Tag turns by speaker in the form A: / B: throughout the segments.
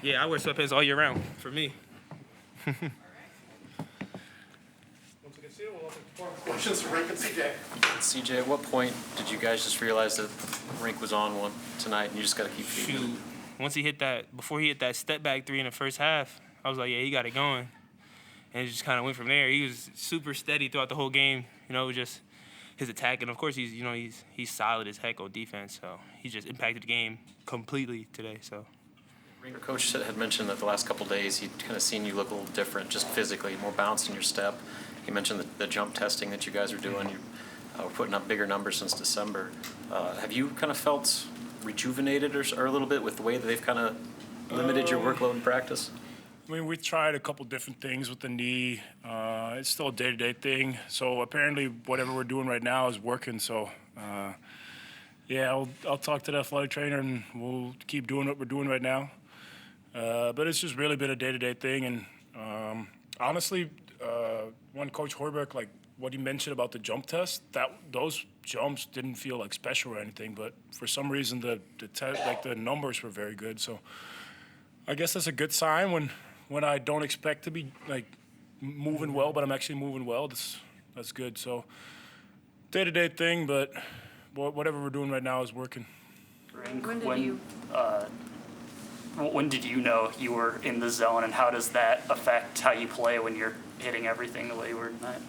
A: Yeah, I wear sweatpants all year round. For me.
B: Questions for Rienk and CJ.
C: CJ, at what point did you guys just realize that Rienk was on one tonight and you just got to keep feeding
A: Shoot.
C: him?
A: Before he hit that step back three in the first half, I was like, yeah, he got it going. And it just kind of went from there. He was super steady throughout the whole game. Just his attack. And, of course, he's solid as heck on defense. So he just impacted the game completely today. So.
C: Your coach had mentioned that the last couple of days he'd kind of seen you look a little different, just physically, more balanced in your step. He mentioned the jump testing that you guys are doing. You were putting up bigger numbers since December. Have you kind of felt rejuvenated or a little bit with the way that they've kind of limited your workload in practice?
D: I mean, we've tried a couple different things with the knee. It's still a day-to-day thing. So apparently whatever we're doing right now is working. So, yeah, I'll talk to the athletic trainer and we'll keep doing what we're doing right now. But it's just really been a day-to-day thing. And honestly, when Coach Hoiberg, like what he mentioned about the jump test, those jumps didn't feel like special or anything. But for some reason, the numbers were very good. So I guess that's a good sign when I don't expect to be like moving well, but I'm actually moving well. That's good. So day-to-day thing, but whatever we're doing right now is working.
E: When did you know you were in the zone, and how does that affect how you play when you're hitting everything the way you were tonight?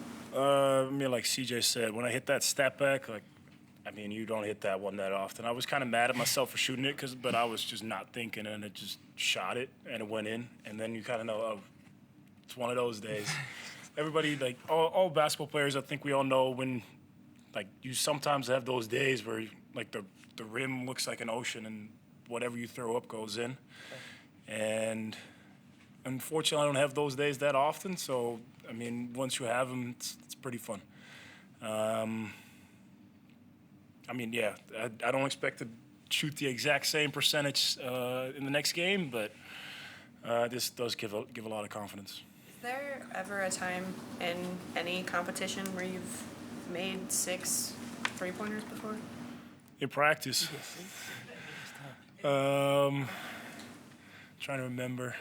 D: Like CJ said, when I hit that step back, you don't hit that one that often. I was kind of mad at myself for shooting it, but I was just not thinking, and it just shot it, and it went in. And then you kind of know, oh, it's one of those days. Everybody, like all basketball players, I think we all know when, like, you sometimes have those days where, like, the rim looks like an ocean, and whatever you throw up goes in. And unfortunately, I don't have those days that often. So, once you have them, it's pretty fun. I don't expect to shoot the exact same percentage in the next game, but this does give a lot of confidence.
F: Is there ever a time in any competition where you've made 6 3-pointers before?
D: In practice. Trying to remember.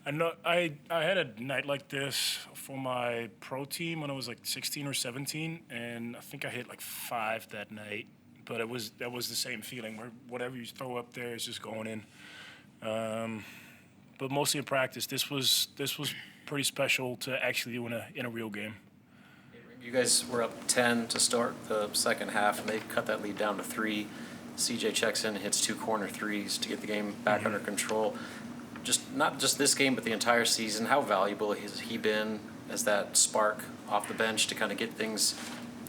D: I know I had a night like this for my pro team when I was like 16 or 17, and I think I hit like 5 that night. But that was the same feeling where whatever you throw up there is just going in. But mostly in practice, this was pretty special to actually do in a real game.
C: You guys were up 10 to start the second half, and they cut that lead down to 3. CJ checks in, hits 2 corner threes to get the game back under control. Not just this game, but the entire season. How valuable has he been as that spark off the bench to kind of get things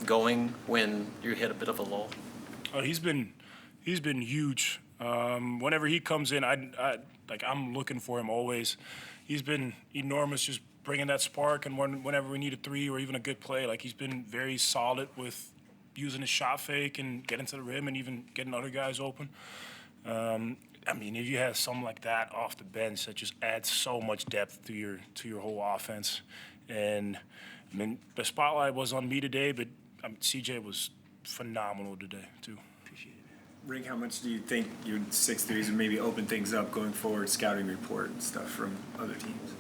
C: going when you hit a bit of a lull?
D: He's been huge. Whenever he comes in, I'm looking for him always. He's been enormous, just bringing that spark. And whenever we need a 3 or even a good play, like he's been very solid with using his shot fake and getting to the rim and even getting other guys open. If you have something like that off the bench, that just adds so much depth to your whole offense. And the spotlight was on me today, but CJ was phenomenal today too.
G: Appreciate it. Rienk, how much do you think your 6 threes would maybe open things up going forward, scouting report and stuff from other teams?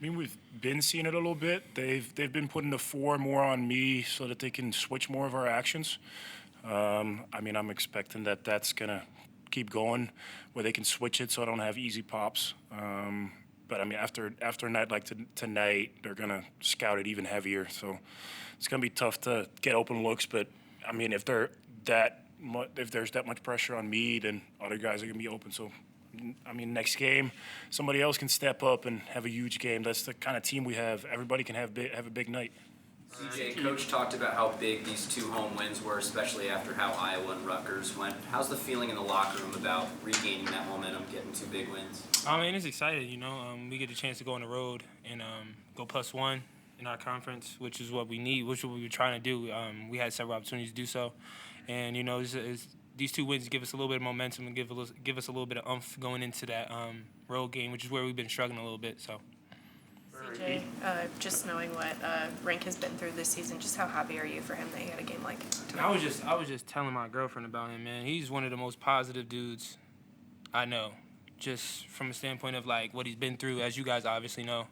D: We've been seeing it a little bit. They've been putting the 4 more on me so that they can switch more of our actions. I'm expecting that's gonna keep going, where they can switch it so I don't have easy pops. But after a night like tonight, they're gonna scout it even heavier. So it's gonna be tough to get open looks. But if there's that much pressure on me, then other guys are gonna be open. So. Next game, somebody else can step up and have a huge game. That's the kind of team we have. Everybody can have a big night.
H: CJ, Coach talked about how big these 2 home wins were, especially after how Iowa and Rutgers went. How's the feeling in the locker room about regaining that momentum, getting 2 big wins?
A: It's exciting, we get a chance to go on the road and go +1 in our conference, which is what we need, which is what we were trying to do. We had several opportunities to do so. And, these 2 wins give us a little bit of momentum and give us a little bit of oomph going into that road game, which is where we've been struggling a little bit. So,
F: CJ, just knowing what Rienk has been through this season, just how happy are you for him that he had a game like tonight?
A: I was just telling my girlfriend about him, man. He's one of the most positive dudes I know. just from a standpoint of like what he's been through, as you guys obviously know,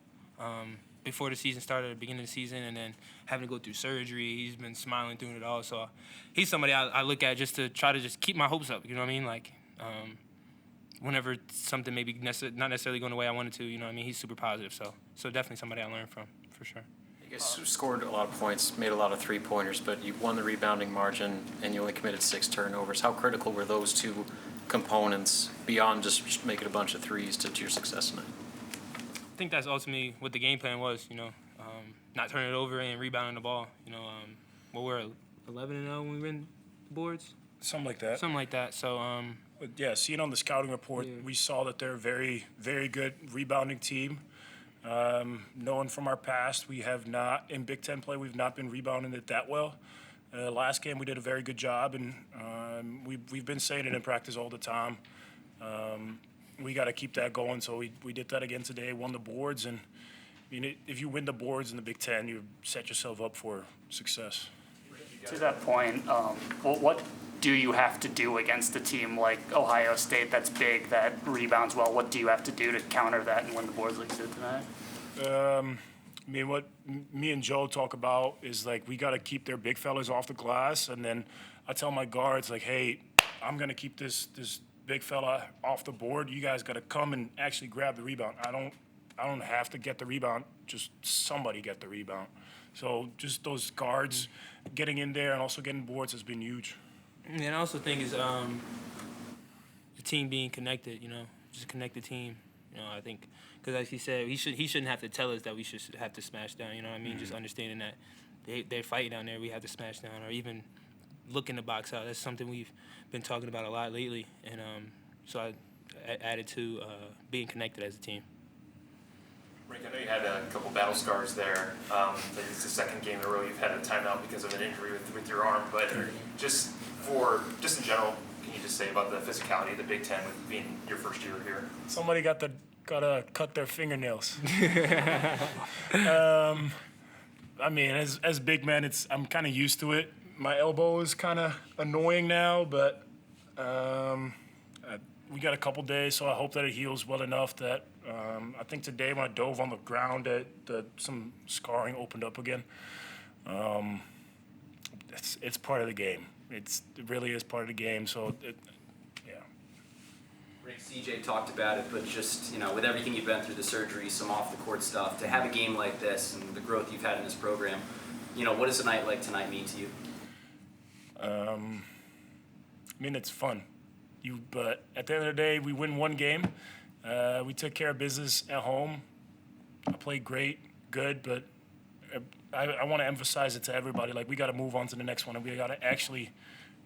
A: before the season started, at the beginning of the season, and then having to go through surgery. He's been smiling through it all. So he's somebody I look at just to try to just keep my hopes up. You know what I mean? Like whenever something maybe not necessarily going the way I wanted to. You know what I mean? He's super positive. So definitely somebody I learned from for sure.
C: You guys scored a lot of points, made a lot of three-pointers, but you won the rebounding margin and you only committed 6 turnovers. How critical were those two components beyond just making a bunch of threes to your success tonight?
A: I think that's ultimately what the game plan was. You know, not turning it over and rebounding the ball. You know, we're 11-0 when we win the boards.
D: Something like that.
A: Something like that. So
D: But yeah, seeing on the scouting report,
A: Yeah.
D: we saw that they're a very, very good rebounding team. Knowing from our past, we have not, in Big Ten play, we've not been rebounding it that well. Last game, we did a very good job, and we've been saying it in practice all the time. We got to keep that going, so we did that again today, won the boards, and I mean, if you win the boards in the Big Ten, you set yourself up for success.
E: To that point, what do you have to do against a team like Ohio State that's big, that rebounds well? What do you have to do to counter that and win the boards like you did tonight?
D: I mean, what me and Joe talk about is like we got to keep their big fellas off the glass, and then I tell my guards like, hey, I'm gonna keep this big fella off the board. You guys got to come and actually grab the rebound. I don't have to get the rebound. Just somebody get the rebound. So just those guards getting in there and also getting boards has been huge.
A: and I also think is the team being connected. You know, just a connected team. You know, I think because as he said, he shouldn't have to tell us that we should have to smash down. You know what I mean? Just understanding that they're fighting down there, we have to smash down, or even looking to box out. That's something we've been talking about a lot lately, and so I added to being connected as a team.
I: Rienk, I know you had a couple battle scars there. But it's the second game in a row you've had a timeout because of an injury with your arm. But just in general, can you just say about the physicality of the Big Ten with being your first year here?
D: Somebody gotta cut their fingernails. I mean, as big men, I'm kind of used to it. My elbow is kind of annoying now, but we got a couple days, so I hope that it heals well enough that I think today when I dove on the ground, that some scarring opened up again. It's part of the game. It really is part of the game. So yeah.
H: Rick, CJ talked about it, but just, with everything you've been through, the surgery, some off-the-court stuff, to have a game like this and the growth you've had in this program, what does a night like tonight mean to you?
D: I mean, it's fun. But at the end of the day, we win one game. We took care of business at home. I played good, but I want to emphasize it to everybody. Like, we got to move on to the next one, and we got to actually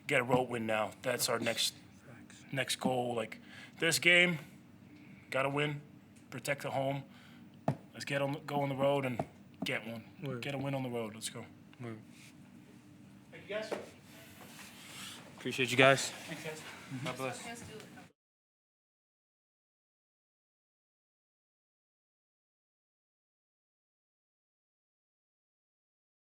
D: get a road win now. That's our next goal. Like, this game, got to win, protect the home. Let's go on the road and get one.
A: Word.
D: Get a win on the road. Let's go.
A: Word.
B: Thank you guys.
A: Appreciate you guys. God bless.
F: Yes, do it.